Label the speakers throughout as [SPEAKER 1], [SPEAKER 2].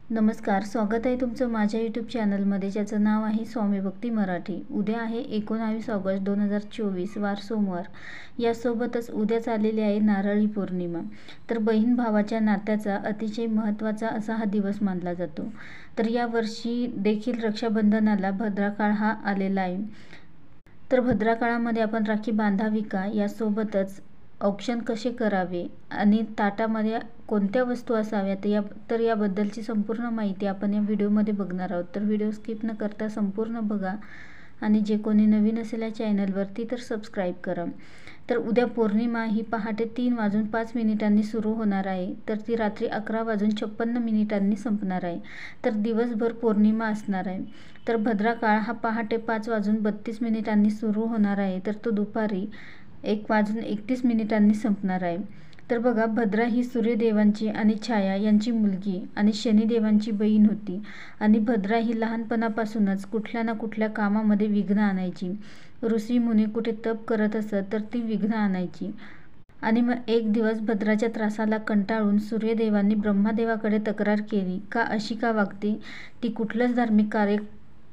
[SPEAKER 1] नमस्कार, स्वागत आहे तुमचं माझ्या यूट्यूब चॅनलमध्ये, ज्याचं नाव आहे स्वामी भक्ती मराठी। उद्या आहे 19 ऑगस्ट 2024, वार सोमवार। यासोबतच उद्याच आलेली आहे नारळी पौर्णिमा। तर बहीण भावाच्या नात्याचा अतिशय महत्त्वाचा असा हा दिवस मानला जातो। तर यावर्षी देखील रक्षाबंधनाला भद्राकाळ हा आलेला आहे। तर भद्राकाळामध्ये आपण राखी बांधावी का, यासोबतच औक्षण कसे करावे आणि ताटामध्ये कोणत्या वस्तू असाव्यात याबद्दलची संपूर्ण माहिती आपण या व्हिडिओमध्ये बघणार आहोत। तर व्हिडिओ स्किप न करता संपूर्ण बघा आणि जे कोणी नवीन असेल या चॅनलवरती तर सबस्क्राईब करा। तर उद्या पौर्णिमा ही पहाटे 3:05 सुरू होणार आहे, तर ती रात्री 11:56 संपणार आहे। तर दिवसभर पौर्णिमा असणार आहे। तर भद्राकाळ हा पहाटे 5:32 सुरू होणार आहे, तर तो दुपारी 1:31 संपणार आहे। तर बघा, भद्रा ही सूर्यदेवांची आणि छाया यांची मुलगी आणि शनिदेवांची बहीण होती आणि भद्रा ही लहानपणापासूनच कुठल्या ना कुठल्या कामामध्ये विघ्न आणायची। ऋषी मुनी कुठे तप करत असत तर ती विघ्न आणायची आणि मग एक दिवस भद्राच्या त्रासाला कंटाळून सूर्यदेवांनी ब्रह्मदेवाकडे तक्रार केली का अशी का वागते, ती कुठलंच धार्मिक कार्य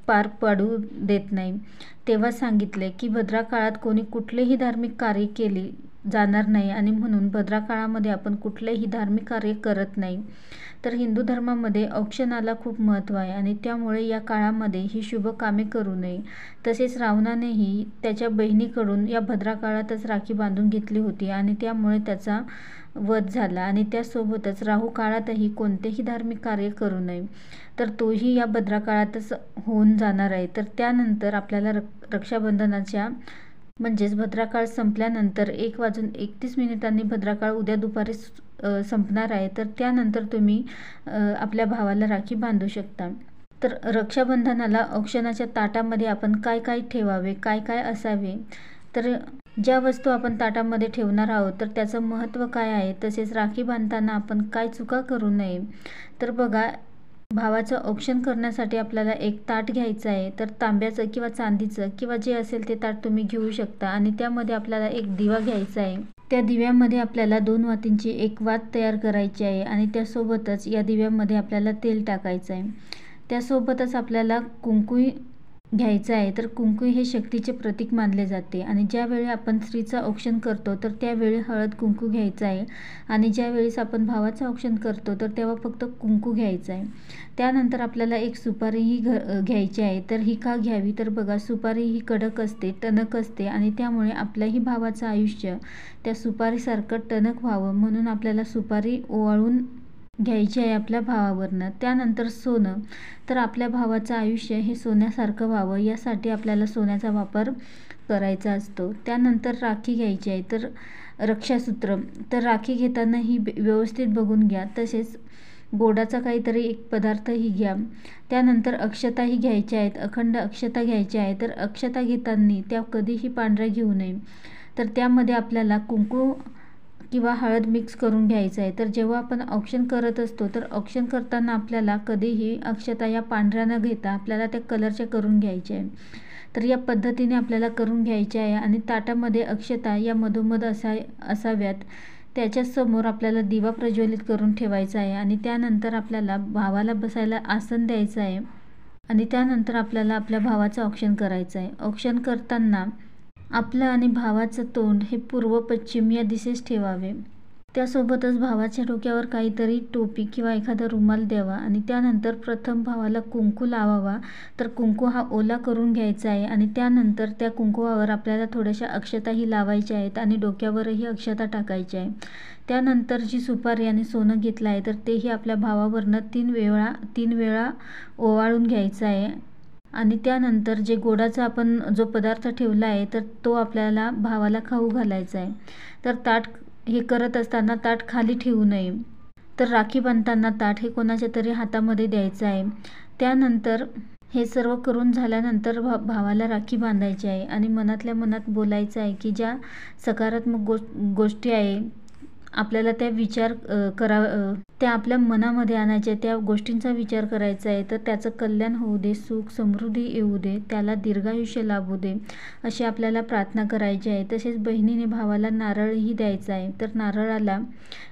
[SPEAKER 1] पार पाडू देत नाही। तेव्हा सांगितले की भद्राकाळात कोणी कुठलेही धार्मिक कार्य केले जाणार नाही आणि म्हणून भद्राकाळामध्ये आपण कुठलेही धार्मिक कार्य करत नाही। तर हिंदू धर्मामध्ये औक्षणाला खूप महत्त्व आहे आणि त्यामुळे या काळामध्ये ही शुभ कामे करू नये। तसेच रावणानेही त्याच्या बहिणीकडून या भद्राकाळातच राखी बांधून घेतली होती आणि त्यामुळे त्याचा वध झाला आणि त्यासोबतच राहू काळातही कोणतेही धार्मिक कार्य करू नये, तर तोही या भद्राकाळातच होऊन जाणार आहे। तर त्यानंतर आपल्याला रक्षाबंधनाच्या म्हणजेच भद्राकाळ संपल्यानंतर 1:31 भद्राकाळ उद्या दुपारी संपणार आहे। तर त्यानंतर तुम्ही आपल्या भावाला राखी बांधू शकता। तर रक्षाबंधनाला औक्षणाच्या ताटामध्ये आपण काय काय ठेवावे, काय काय असावे, तर ज्या वस्तू आपण ताटामध्ये ठेवणार आहोत तर त्याचं महत्त्व काय आहे, तसेच राखी बांधताना आपण काय चुका करू नये। तर बघा, भावाचं औक्षण करण्यासाठी आपल्याला एक ताट घ्यायचं आहे। तर तांब्याचं किंवा चांदीचं किंवा जे असेल ते ताट तुम्ही घेऊ शकता आणि त्यामध्ये आपल्याला एक दिवा घ्यायचा आहे। त्या दिव्यामध्ये आपल्याला 2 वातींची एक वात तयार करायची आहे आणि त्यासोबतच या दिव्यामध्ये आपल्याला तेल टाकायचं आहे। त्यासोबतच आपल्याला कुंकू घ्यायचं आहे। तर कुंकू हे शक्तीचे प्रतीक मानले जाते आणि ज्यावेळी आपण स्त्रीचं औक्षण करतो तर त्यावेळी हळद कुंकू घ्यायचं आहे आणि ज्यावेळेस आपण भावाचं औक्षण करतो तर तेव्हा फक्त कुंकू घ्यायचं आहे। त्यानंतर आपल्याला एक सुपारीही घ्यायची आहे। तर ही का घ्यावी, तर बघा, सुपारी ही कडक असते, टणक असते आणि त्यामुळे आपल्याही भावाचं आयुष्य त्या सुपारीसारखं टणक व्हावं म्हणून आपल्याला सुपारी ओवाळून घ्यायची आहे आपल्या भावावरनं। त्यानंतर सोनं, तर आपल्या भावाचं आयुष्य हे सोन्यासारखं व्हावं यासाठी आपल्याला सोन्याचा वापर करायचा असतो। त्यानंतर राखी घ्यायची आहे। तर रक्षासूत्र, तर राखी घेताना ही व्यवस्थित बघून घ्या, तसेच गोडाचा काहीतरी एक पदार्थही घ्या। त्यानंतर अक्षताही घ्यायच्या आहेत, अखंड अक्षता घ्यायच्या आहेत। तर अक्षता घेताना त्या कधीही पांढऱ्या घेऊ नये, तर त्यामध्ये आपल्याला कुंकू किंवा हळद मिक्स करून घ्यायचं आहे। तर जेव्हा आपण औक्षण करत असतो तर औक्षण करताना आपल्याला कधीही अक्षता या पांढऱ्या न घेता आपल्याला त्या कलरच्या करून घ्यायच्या आहे। तर या पद्धतीने आपल्याला करून घ्यायच्या आहे आणि ताटामध्ये अक्षता या मधोमध असाव्यात। त्याच्यासमोर आपल्याला दिवा प्रज्वलित करून ठेवायचा आहे आणि त्यानंतर आपल्याला भावाला बसायला आसन द्यायचं आहे आणि त्यानंतर आपल्याला आपल्या भावाचं औक्षण करायचं आहे। औक्षण करताना आपलं आणि भावाचं तोंड हे पूर्व पश्चिम या दिशेस ठेवावे। त्यासोबतच भावाच्या डोक्यावर काहीतरी टोपी किंवा एखादा रुमाल द्यावा आणि त्यानंतर प्रथम भावाला कुंकू लावावा। तर कुंकू हा ओला करून घ्यायचा आहे आणि त्यानंतर त्या कुंकुवावर आपल्याला थोड्याशा अक्षताही लावायच्या आहेत आणि डोक्यावरही अक्षता टाकायच्या आहे। त्यानंतर जी सुपारी आणि सोनं घेतलं आहे तर तेही आपल्या भावावरनं 3 वेळा ओवाळून घ्यायचं आहे आणि त्यानंतर जे गोडाचा आपण जो पदार्थ ठेवला आहे तर तो आपल्याला भावाला खाऊ घालायचा आहे। तर ताट हे करत असताना ताट खाली ठेवू नये, तर राखी बांधताना ताट हे कोणाच्या तरी हातामध्ये द्यायचं आहे। त्यानंतर हे सर्व करून झाल्यानंतर भावाला राखी बांधायची आहे आणि मनातल्या मनात बोलायचं आहे की ज्या सकारात्मक गोष्टी आहे आपल्याला त्या आपल्या मनामध्ये आणायच्या, त्या गोष्टींचा विचार करायचा आहे. तर त्याचं कल्याण होऊ दे, सुख समृद्धी येऊ दे, त्याला दीर्घायुष्य लाभू दे, अशी आपल्याला प्रार्थना करायची आहे. तसेच बहिणीने भावाला नारळही द्यायचा आहे. तर नारळाला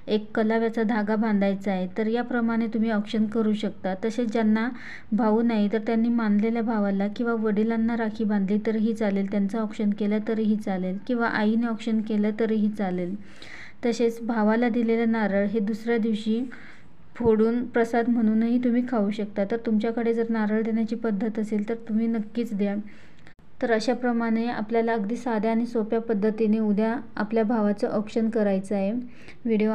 [SPEAKER 1] एक कलाव्याचा धागा बांधायचा आहे. तर याप्रमाणे तुम्ही औक्षण करू शकता. तसेच ज्यांना भाऊ नाही तर त्यांनी मानलेल्या भावाला किंवा वडिलांना राखी बांधली तरीही चालेल, त्यांचं औक्षण केलं तरीही चालेल, किंवा आईने औक्षण केलं तरीही चालेल. तसेच भावाला दिलेलं नारळ हे दुसऱ्या दिवशी फोडून प्रसाद म्हणूनही तुम्ही खाऊ शकता. तर तुमच्याकडे जर नारळ देण्याची पद्धत असेल तर तुम्ही नक्कीच द्या. तर अशाप्रमाणे आपल्याला अगदी साध्या आणि सोप्या पद्धतीने उद्या आपल्या भावाचं औक्षण करायचं आहे. व्हिडिओ